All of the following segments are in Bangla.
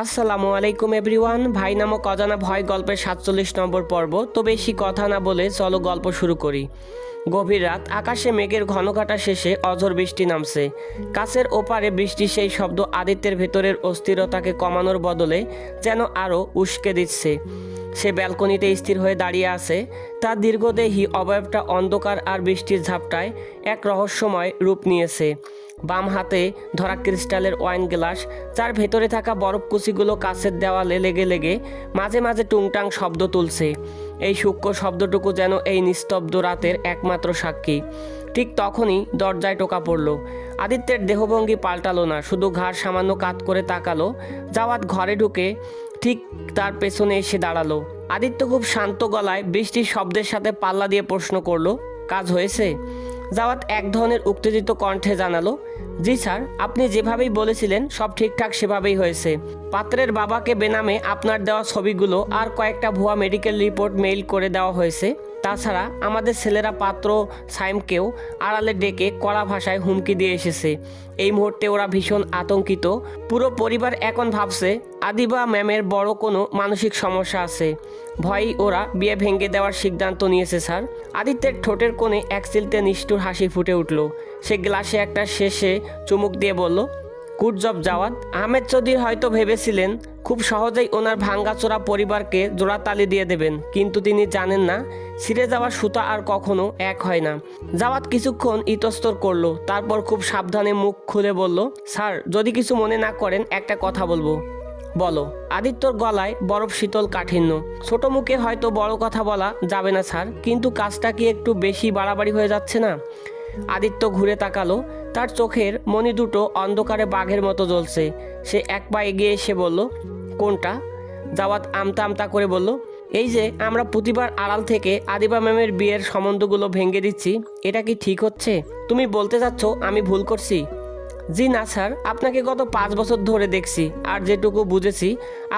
আসসালামু আলাইকুম এভরিওয়ান। ভাই নামক অজানা ভয় গল্পের ৪৭ নম্বর পর্ব। তো বেশি কথা না বলে চলো গল্প শুরু করি। গভীর রাত, আকাশে মেঘের ঘনঘটা শেষে অঝোর বৃষ্টি নামছে। কাছের ওপারে বৃষ্টির সেই শব্দ আদিত্যের ভেতরের অস্থিরতাকে কমানোর বদলে যেন আরও উস্কে দিচ্ছে। সে ব্যালকনিতে স্থির হয়ে দাঁড়িয়ে আছে। তার দীর্ঘদেহী অবয়বটা অন্ধকার আর বৃষ্টির ঝাপটায় এক রহস্যময় রূপ নিয়েছে। বাম হাতে ধরা ক্রিস্টালের ওয়াইন গ্লাস, যার ভেতরে থাকা বরফকুচিগুলো কাছের দেওয়ালে লেগে লেগে মাঝে মাঝে টুংটাং শব্দ তুলছে। এই সূক্ষ্ম শব্দটুকু যেন এই নিস্তব্ধ রাতের একমাত্র সাক্ষী। ঠিক তখনই দরজায় টোকা পড়ল। আদিত্যের দেহভঙ্গি পাল্টালো না, শুধু ঘাড় সামান্য কাত করে তাকালো। জাওয়াত ঘরে ঢুকে ঠিক তার পেছনে এসে দাঁড়ালো। আদিত্য খুব শান্ত গলায় বৃষ্টির শব্দের সাথে পাল্লা দিয়ে প্রশ্ন করলো, কাজ হয়েছে? জাওয়াত এক ধরনের উত্তেজিত কণ্ঠে জানালো, জি স্যার, আপনি যেভাবেই বলেছিলেন সব ঠিকঠাক সেভাবেই হয়েছে। পাত্রের বাবাকে বেনামে আপনার দেওয়া ছবিগুলো আর কয়েকটা ভুয়া মেডিকেল রিপোর্ট মেইল করে দেওয়া হয়েছে। তাছাড়া আমাদের ছেলেরা পাত্র সাইমকেও আড়ালে ডেকে কড়া ভাষায় হুমকি দিয়ে এসেছে। এই মুহূর্তে ওরা ভীষণ আতঙ্কিত। পুরো পরিবার এখন ভাবছে আদিবা ম্যামের বড় কোনো মানসিক সমস্যা আছে। ভয়েই ওরা বিয়ে ভেঙে দেওয়ার সিদ্ধান্ত নিয়েছে স্যার। আদিত্যের ঠোঁটের কোণে এক চিলতে নিষ্ঠুর হাসি ফুটে উঠল। সে গ্লাসে একটা শেষে চুমুক দিয়ে বলল, গুড জব জাওয়াত। আহমেদ চৌধুরী হয়তো ভেবেছিলেন খুব সহজেই ওনার ভাঙ্গাচোরা পরিবারকে জোড়াতালি দিয়ে দেবেন, কিন্তু তিনি জানেন না ছিঁড়ে যাওয়া সুতা আর কখনো এক হয় না। জাওয়াত কিছুক্ষণ ইতস্তর করলো, তারপর খুব সাবধানে মুখ খুলে বলল, স্যার যদি কিছু মনে না করেন একটা কথা বলবো। বলো। আদিত্যর গলায় বরফ শীতল কাঠিন্য। ছোট মুখে হয়তো বড় কথা বলা যাবে না স্যার, কিন্তু কাজটা কি একটু বেশি বাড়াবাড়ি হয়ে যাচ্ছে না? আদিত্য ঘুরে তাকালো। তার চোখের মণি দুটো অন্ধকারে বাঘের মতো জ্বলছে। সে এক পা এগিয়ে এসে বলল, কোনটা? জাওয়াত আমতা আমতা করে বলল, এই যে আমরা প্রতিবার আড়াল থেকে আদিবা ম্যামের বিয়ের সম্বন্ধগুলো ভেঙে দিচ্ছি, এটা কি ঠিক হচ্ছে? তুমি বলতে চাচ্ছ আমি ভুল করছি? জি না স্যার, আপনাকে গত 5 বছর ধরে দেখছি, আর যেটুকু বুঝেছি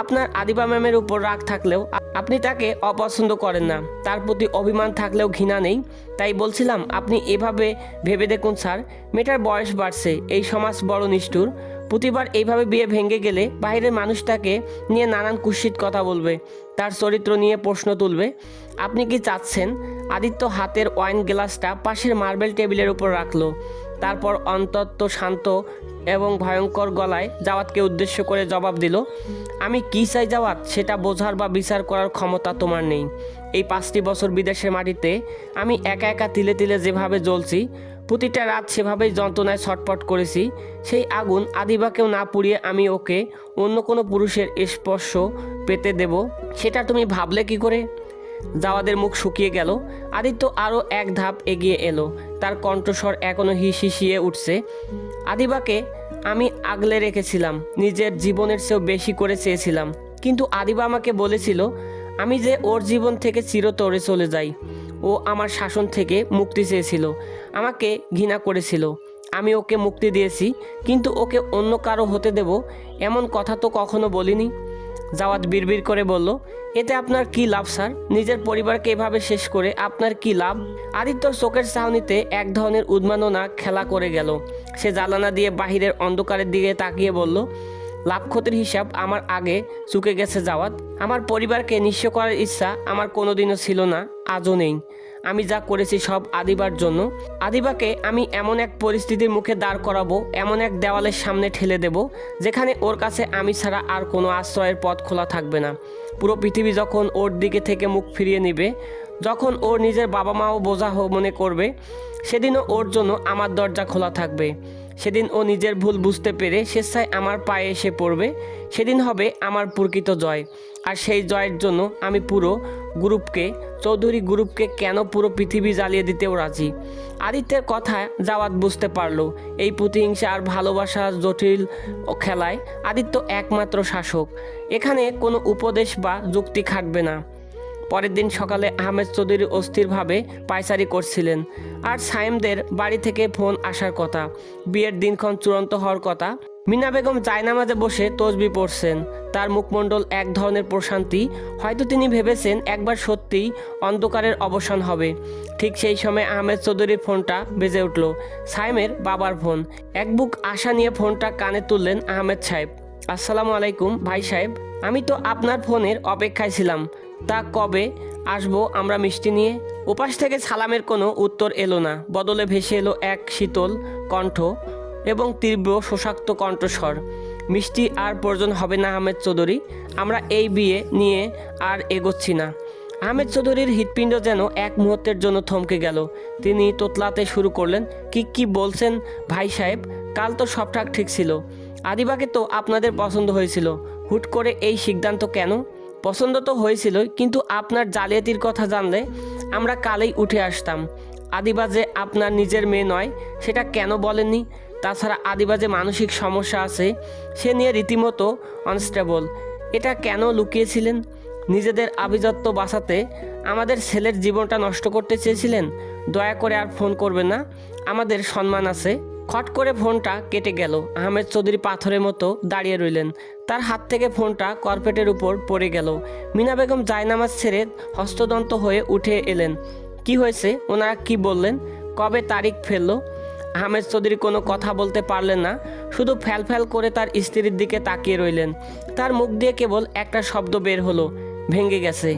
আপনার আদিবা ম্যামের উপর রাগ থাকলেও আপনি তাকে অপছন্দ করেন না। তার প্রতি অভিমান থাকলেও ঘৃণা নেই। তাই বলছিলাম আপনি এভাবে ভেবে দেখুন স্যার, মেয়েটার বয়স বাড়ছে, এই সমাজ বড় নিষ্ঠুর। প্রতিবার এইভাবে বিয়ে ভেঙে গেলে বাইরের মানুষ তাকে নিয়ে নানান কুৎসিত কথা বলবে, তার চরিত্র নিয়ে প্রশ্ন তুলবে। আপনি কি চাচ্ছেন? আদিত্য হাতের ওয়াইন গ্লাসটা পাশের মার্বেল টেবিলের উপর রাখলো। তারপর অন্তত শান্ত এবং ভয়ঙ্কর গলায় জাওয়াতকে উদ্দেশ্য করে জবাব দিল, আমি কী চাই জাওয়াত, সেটা বোঝার বা বিচার করার ক্ষমতা তোমার নেই। এই 5টি বছর বিদেশের মাটিতে আমি একা একা তিলে তিলে যেভাবে জ্বলছি, প্রতিটা রাত সেভাবেই যন্ত্রণায় ছটফট করেছি। সেই আগুন আদিবাকেও না পুড়িয়ে আমি ওকে অন্য কোনো পুরুষের স্পর্শ পেতে দেব, সেটা তুমি ভাবলে কি করে? জাওয়াদের মুখ শুকিয়ে গেল। আদিত্য আরও এক ধাপ এগিয়ে এলো। তার কণ্ঠস্বর এখনো হিসিয়ে উঠছে। আদিবাকে আমি আগলে রেখেছিলাম, নিজের জীবনের চেয়েও বেশি করে চেয়েছিলাম, কিন্তু আদিবা আমাকে বলেছিল আমি যে ওর জীবন থেকে চিরতরে চলে যাই। ও আমার শাসন থেকে মুক্তি চেয়েছিল, আমাকে ঘৃণা করেছিল। আমি ওকে মুক্তি দিয়েছি, কিন্তু ওকে অন্য কারো হতে দেব এমন কথা তো কখনো বলিনি। জাওয়াত বিড়বিড় করে বলল, এতে আপনার কি লাভ স্যার? নিজের পরিবারকে এভাবে শেষ করে আপনার কি লাভ? আদিত্যর চোখের চাহনিতে এক ধরনের উন্মাদনা খেলা করে গেল। সে জানালা দিয়ে বাহিরের অন্ধকারের দিকে তাকিয়ে বলল, লাভ ক্ষতির হিসাব আমার আগে চুকে গেছে জাওয়াত। আমার পরিবারকে নিঃস্ব করার ইচ্ছা আমার কোনোদিনও ছিল না, আজও নেই। আমি যা করেছি সব আদিবার জন্য। আদিবাকে আমি এমন এক পরিস্থিতির মুখে দাঁড় করাবো, এমন এক দেওয়ালের সামনে ঠেলে দেব, যেখানে ওর কাছে আমি ছাড়া আর কোনো আশ্রয়ের পথ খোলা থাকবে না। পুরো পৃথিবী যখন ওর দিকে থেকে মুখ ফিরিয়ে নেবে, যখন ওর নিজের বাবা মাও বোঝা মনে করবে, সেদিনও ওর জন্য আমার দরজা খোলা থাকবে। সেদিন ও নিজের ভুল বুঝতে পেরে স্বেচ্ছায় আমার পায়ে এসে পড়বে। সেদিন হবে আমার প্রকৃত জয়। আর সেই জয়ের জন্য আমি পুরো গ্রুপকে, চৌধুরী গ্রুপকে কেন পুরো পৃথিবী জ্বালিয়ে দিতেও রাজি। আদিত্যের কথা জাওয়াত বুঝতে পারলো। এই প্রতিহিংসা আর ভালোবাসার জটিল খেলায় আদিত্য একমাত্র শাসক। এখানে কোনো উপদেশ বা যুক্তি খাটবে না। পরের দিন সকালে আহমেদ চৌধুরী অস্থিরভাবে পায়চারি করছিলেন, আর সাইমদের বাড়ি থেকে ফোন আসার কথা। বিয়ের দিনক্ষণ চূড়ান্ত হওয়ার কথা। মিনা বেগম জায়নামাজে বসে তসবি পড়ছেন। তার মুখমণ্ডল এক ধরনের প্রশান্তি। হয়তো তিনি ভেবেছেন একবার সত্যিই অন্ধকারের অবসান হবে। ঠিক সেই সময় আহমেদ চৌধুরীর ফোনটা বেজে উঠল। সাইমের বাবার ফোন। এক বুক আশা নিয়ে ফোনটা কানে তুললেন আহমেদ সাহেব। আসসালামু আলাইকুম ভাই সাহেব, আমি তো আপনার ফোনের অপেক্ষায় ছিলাম। তা কবে আসবো আমরা মিষ্টি নিয়ে? ওপাশ থেকে সালামের কোনো উত্তর এলো না, বদলে ভেসে এলো এক শীতল কণ্ঠ এবং তীব্র শোষাক্ত কণ্ঠস্বর। মিষ্টি আর প্রয়োজন হবে না আহমেদ চৌধুরী, আমরা এই বিয়ে নিয়ে আর এগোচ্ছি না। আহমেদ চৌধুরীর হৃৎপিণ্ড যেন এক মুহূর্তের জন্য থমকে গেল। তিনি তোতলাতে শুরু করলেন, কি বলছেন ভাই সাহেব? কাল তো সবটা ঠিক ছিল। আদিবাকে তো আপনাদের পছন্দ হয়েছিল, হুট করে এই সিদ্ধান্ত কেন? পছন্দ তো হয়েছিলই, কিন্তু আপনার জালিয়াতির কথা জানলে আমরা কালেই উঠে আসতাম। আদিবা যে আপনার নিজের মেয়ে নয় সেটা কেন বলেননি? তাছাড়া আদিবা যে মানসিক সমস্যা আছে সে নিয়ে রীতিমতো আনস্টেবল, এটা কেন লুকিয়েছিলেন? নিজেদের আভিজাত্য বাঁচাতে আমাদের ছেলের জীবনটা নষ্ট করতে চেয়েছিলেন? দয়া করে আর ফোন করবেন না, আমাদের সম্মান আছে। খট করে ফোনটা কেটে গেল। আহমেদ চৌধুরী পাথরের মতো দাঁড়িয়ে রইলেন। তার হাত থেকে ফোনটা কার্পেটের উপর পড়ে গেল। মিনা বেগম জায়নামাজ ছেড়ে হস্তদন্ত হয়ে উঠে এলেন। কি হয়েছে? ওনারা কি বললেন? কবে তারিখ ফেললো? আহমেদ চৌধুরী কোনো কথা বলতে পারলেন না, শুধু ফ্যাল করে তার স্ত্রীর দিকে তাকিয়ে রইলেন। তার মুখ দিয়ে কেবল একটা শব্দ বের হলো, ভেঙে গেছে।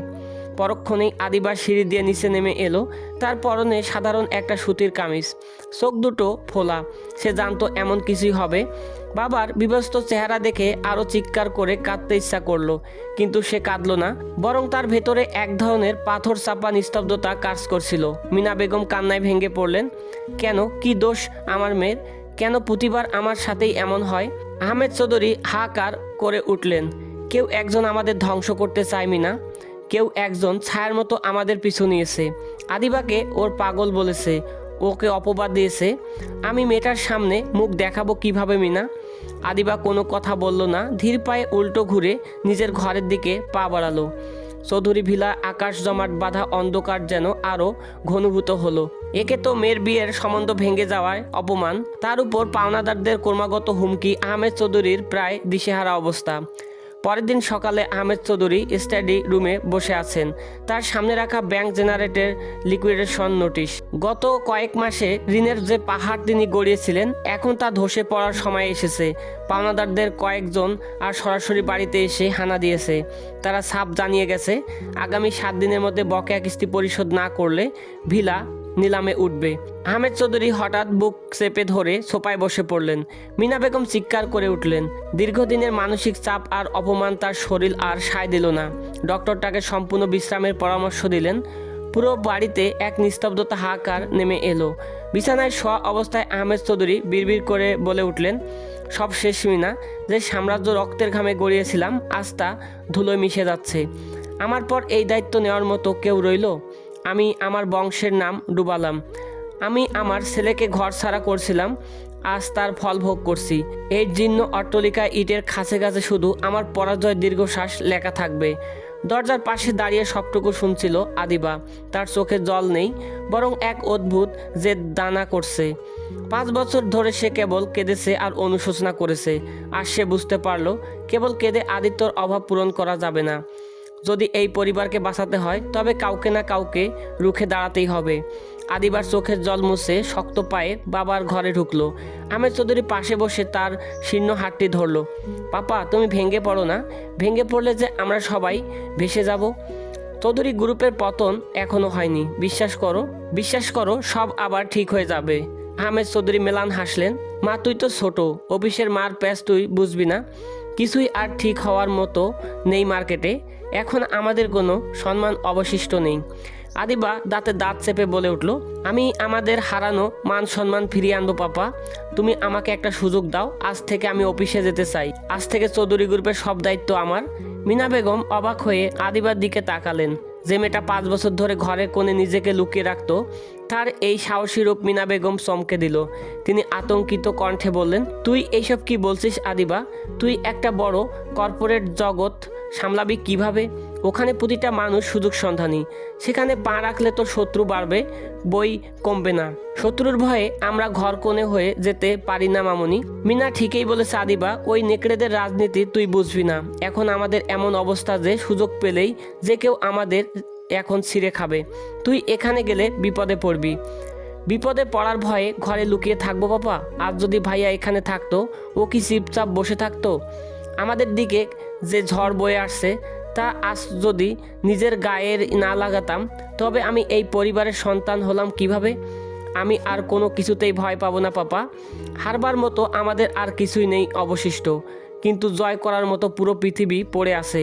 পরক্ষণেই আদিবা সিঁড়ি দিয়ে নিচে নেমে এলো। তার পরনে সাধারণ একটা সুতির কামিজ, চোখ দুটো ফোলা। সে জানতো এমন কিছুই হবে। বাবার বিবস্ত চেহারা দেখে আরও চিৎকার করে কাঁদতে ইচ্ছা করলো, কিন্তু সে কাঁদল না, বরং তার ভেতরে এক ধরনের পাথর চাপা নিস্তব্ধতা কাজ করছিল। মিনা বেগম কান্নায় ভেঙে পড়লেন। কেন? কি দোষ আমার মেয়ের? কেন প্রতিবার আমার সাথেই এমন হয়? আহমেদ চৌধুরী হাহাকার করে উঠলেন। কেউ একজন আমাদের ধ্বংস করতে চায় মিনা, কেউ একজন ছায়ার মতো আমাদের পিছু নিয়েছে। আদিবাকে ওর পাগল বলেছে, ওকে অপবাদ দিয়েছে। আমি মেয়েটার সামনে মুখ দেখাবো কিভাবে মিনা? আদিবা কোনো কথা বলল না, ধীর পায়ে উল্টো ঘুরে নিজের ঘরের দিকে পা বাড়ালো। চৌধুরী ভিলা আকাশ জমাট বাঁধা অন্ধকার যেন আরও ঘনীভূত হলো। একে তো মেয়ের বিয়ের সম্বন্ধ ভেঙে যাওয়ায় অপমান, তার উপর পাওনাদারদের ক্রমাগত হুমকি। আহমেদ চৌধুরীর প্রায় দিশেহারা অবস্থা। পরের দিন সকালে আহমেদ চৌধুরী স্টাডি রুমে বসে আছেন। তার সামনে রাখা ব্যাংক জেনারেটের লিকুইডেশন নোটিশ। গত কয়েক মাসে ঋণের যে পাহাড় তিনি গড়িয়েছিলেন, এখন তা ধসে পড়ার সময় এসেছে। পাওনাদারদের কয়েকজন আর সরাসরি বাড়িতে এসে হানা দিয়েছে। তারা সাফ জানিয়ে গেছে, আগামী 7 দিনের মধ্যে বকেয়া কিস্তি পরিশোধ না করলে ভিলা নিলামে উঠবে। আহমেদ চৌধুরী হঠাৎ বুক চেপে ধরে সোফায় বসে পড়লেন। মিনা বেগম চিৎকার করে উঠলেন। দীর্ঘদিনের মানসিক চাপ আর অপমান তার শরীর আর সায় দিল না। ডক্টর তাকে সম্পূর্ণ বিশ্রামের পরামর্শ দিলেন। পুরো বাড়িতে এক নিস্তব্ধতা হাহাকার নেমে এলো। বিছানায় শোয়া অবস্থায় আহমেদ চৌধুরী বিড়বিড় করে বলে উঠলেন, সব শেষ মিনা। যে সাম্রাজ্য রক্তের ঘামে গড়িয়েছিলাম, আজ তা ধুলোয় মিশে যাচ্ছে। আমার পর এই দায়িত্ব নেওয়ার মতো কেউ রইল? আমি আমার বংশের নাম ডুবালাম। আমি আমার ছেলেকে ঘর ছাড়া করছিলাম, আজ তার ফল ভোগ করছি। এই জীর্ণ অট্টালিকায় ইটের কাছে কাছে শুধু আমার পরাজয় দীর্ঘশ্বাস লেখা থাকবে। দরজার পাশে দাঁড়িয়ে সবটুকু শুনছিল আদিবা। তার চোখে জল নেই, বরং এক অদ্ভুত জেদ দানা করছে। 5 বছর ধরে সে কেবল কেঁদেছে আর অনুশোচনা করেছে। আর সে বুঝতে পারল, কেবল কেঁদে আদিত্যর অভাব পূরণ করা যাবে না। যদি এই পরিবারকে বাঁচাতে হয়, তবে কাউকে না কাউকে রুখে দাঁড়াতেই হবে। আদিবার চোখের জল মুছে শক্ত পায়ে বাবার ঘরে ঢুকলো। আহমেদ চৌধুরী পাশে বসে তার শীর্ণ হাতটি ধরলো। পাপা, তুমি ভেঙে পড়ো না। ভেঙে পড়লে যে আমরা সবাই ভেসে যাব। চৌধুরী গ্রুপের পতন এখনো হয়নি। বিশ্বাস করো, সব আবার ঠিক হয়ে যাবে। আহমেদ চৌধুরী মেলান হাসলেন। মা, তুই তো ছোট, অফিসের মার প্যাচ তুই বুঝবি না। কিছুই আর ঠিক হওয়ার মতো নেই মার্কেটে। এখন আমাদের কোনো সম্মান অবশিষ্ট নেই। আদিবা দাঁতে দাঁত চেপে বলে উঠল, আমি আমাদের হারানো মান সম্মান ফিরিয়ে আনবো পাপা। তুমি আমাকে একটা সুযোগ দাও। আজ থেকে আমি অফিসে যেতে চাই। আজ থেকে চৌধুরী গ্রুপের সব দায়িত্ব আমার। মিনা বেগম অবাক হয়ে আদিবার দিকে তাকালেন। যে মেয়েটা 5 বছর ধরে ঘরের কোণে নিজেকে লুকিয়ে রাখত, তার এই সাহসী রূপ মিনা বেগম চমকে দিল। তিনি আতঙ্কিত কণ্ঠে বললেন, তুই এইসব কি বলছিস আদিবা? তুই একটা বড় কর্পোরেট জগৎ সামলাবি কিভাবে? ওখানে প্রতিটা মানুষ সুযোগ সন্ধানী। সেখানে পা রাখলে তো শত্রু বাড়বে, বই কমবে না। শত্রুর ভয়ে আমরা ঘর কোণে হয়ে যেতে পারি না মামুনি। মিনা ঠিকই বলেছে আদিবা, ওই নেকড়েদের রাজনীতি তুই বুঝবি না। এখন আমাদের এমন অবস্থা যে সুযোগ পেলেই যে কেউ আমাদের এখন ছিঁড়ে খাবে। তুই এখানে গেলে বিপদে পড়বি। বিপদে পড়ার ভয়ে ঘরে লুকিয়ে থাকবো পাপা? আর যদি ভাইয়া এখানে থাকতো, ও কি চুপচাপ বসে থাকতো? আমাদের দিকে যে ঝড় বয়ে আসছে তা আজ যদি নিজের গায়ে না লাগাতাম তবে আমি এই পরিবারের সন্তান হলাম কিভাবে? আমি আর কোনো কিছুতেই ভয় পাবো না পাপা। হারবার মতো আমাদের আর কিছুই নেই অবশিষ্ট, কিন্তু জয় করার মতো পুরো পৃথিবী পড়ে আছে।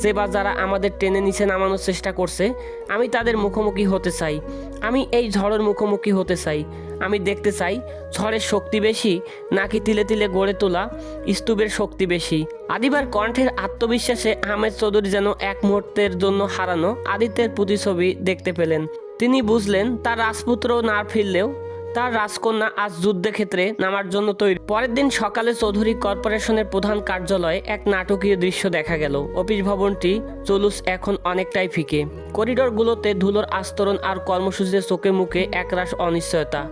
যে বা যারা আমাদের টেনে নিচে নামানোর চেষ্টা করছে, আমি তাদের মুখোমুখি হতে চাই। আমি এই ঝড়ের মুখোমুখি হতে চাই। আমি দেখতে চাই ঝড়ের শক্তি বেশি নাকি তিলে তিলে গড়ে তোলা স্তূপের শক্তি বেশি। আদিবার কণ্ঠের আত্মবিশ্বাসে আহমেদ চৌধুরী যেন এক মুহূর্তের জন্য হারানো আদিত্যের প্রতিছবি দেখতে পেলেন। তিনি বুঝলেন তার রাজপুত্র না ফিরলেও তার রাজকন্যা আজ যুদ্ধক্ষেত্রে নামার জন্য তৈরি। পরের দিন সকালে চৌধুরী কর্পোরেশনের প্রধান কার্যালয়ে এক নাটকীয় দৃশ্য দেখা গেল। অফিস ভবনটি জলুস এখন অনেকটাই ফিকে। করিডোরগুলোতে ধুলোর আস্তরণ আর কর্মসূচিতে চোখে মুখে একরাশ অনিশ্চয়তা।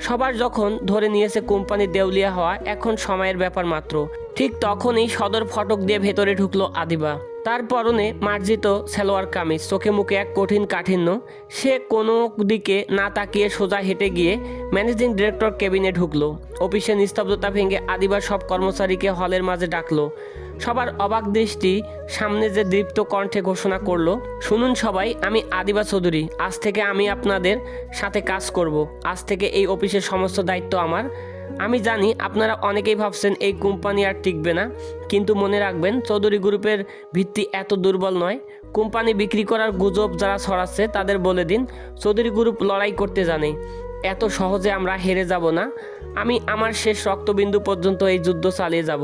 সবার যখন ধরে নিয়েছে কোম্পানি দেউলিয়া হওয়া এখন সময়ের ব্যাপার মাত্র। ঠিক তখনই সদর ফটক দিয়ে ভেতরে ঢুকলো আদিবা। তার পরনে মার্জিত সালোয়ার কামিজ, চোখে মুখে এক কঠিন কাঠিন্য। সে কোনো দিকে না তাকিয়ে সোজা হেঁটে গিয়ে ম্যানেজিং ডিরেক্টর কেবিনে ঢুকলো। অফিসের নিস্তব্ধতা ভেঙে আদিবা সব কর্মচারীকে হলের মাঝে ডাকলো। সবার অবাক দৃষ্টি সামনে যে দীপ্ত কণ্ঠে ঘোষণা করলো, শুনুন সবাই, আমি আদিবা চৌধুরী। আজ থেকে আমি আপনাদের সাথে কাজ করব। আজ থেকে এই অফিসের সমস্ত দায়িত্ব আমার। আমি জানি আপনারা অনেকেই ভাবছেন এই কোম্পানি আর টিকবে না, কিন্তু মনে রাখবেন চৌধুরী গ্রুপের ভিত্তি এত দুর্বল নয়। কোম্পানি বিক্রি করার গুজব যারা ছড়াচ্ছে তাদের বলে দিন চৌধুরী গ্রুপ লড়াই করতে জানে। এত সহজে আমরা হেরে যাব না। আমি আমার শেষ রক্তবিন্দু পর্যন্ত এই যুদ্ধ চালিয়ে যাব।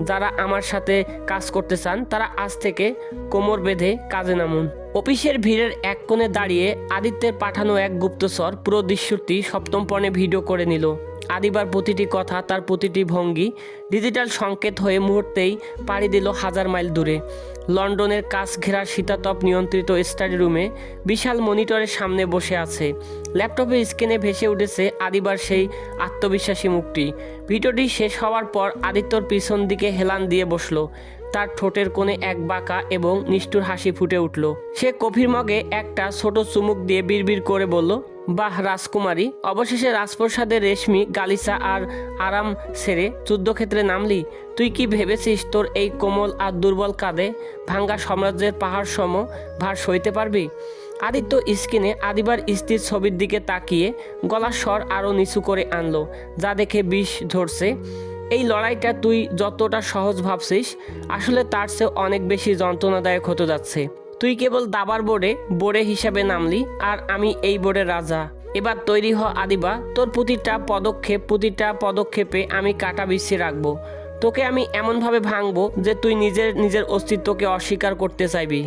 যারা আমার সাথে কাজ করতে চান তারা আজ থেকে কোমর বেঁধে কাজে নামুন। অফিসের ভিড়ের এক কোণে দাঁড়িয়ে আদিত্যের পাঠানো এক গুপ্তচর পুরো দৃশ্যটি সপ্তম পর্ণে ভিডিও করে নিল। আদিবার প্রতিটি কথা, তার প্রতিটি ভঙ্গি ডিজিটাল সংকেত হয়ে মুহূর্তেই পাড়ি দিল হাজার মাইল দূরে। লন্ডনের কাছ ঘেরা শীতাতপ নিয়ন্ত্রিত স্টাডি রুমে বিশাল মনিটরের সামনে বসে আছে। ল্যাপটপের স্ক্রিনে ভেসে উঠেছে আদিবার সেই আত্মবিশ্বাসী মুখটি। ভিডিওটি শেষ হওয়ার পর আদিত্যর পিছন দিকে হেলান দিয়ে বসলো। তার ঠোঁটের কোণে এক বাঁকা এবং নিষ্ঠুর হাসি ফুটে উঠল। সে কফির মগে একটা ছোট চুমুক দিয়ে বিড়বিড় করে বলল, বাহ রাজকুমারী, অবশেষে রাজপ্রসাদের রেশমি গালিচা আর আরাম ছেড়ে যুদ্ধক্ষেত্রে নামলি। তুই কি ভেবেছিস তোর এই কোমল আর দুর্বল কাঁধে ভাঙ্গা সাম্রাজ্যের পাহাড় সম ভার সইতে পারবি? আদিত্য স্ক্রিনে আদিবার স্ত্রীর ছবির দিকে তাকিয়ে গলার স্বর আরও নিচু করে আনলো, যা দেখে বিষ ধরছে। এই লড়াইটা তুই যতটা সহজ ভাবছিস আসলে তার চেয়ে অনেক বেশি যন্ত্রণাদায়ক হতে যাচ্ছে। তুই কেবল দাবার বোর্ডে হিসাবে নামলি, আর আমি এই বোর্ডের রাজা। এবার তৈরি হ আদিবা, তোর প্রতিটা পদক্ষেপে আমি কাটা বিছিয়ে রাখবো। তোকে আমি এমনভাবে ভাঙবো যে তুই নিজের অস্তিত্বকে অস্বীকার করতে চাইবি।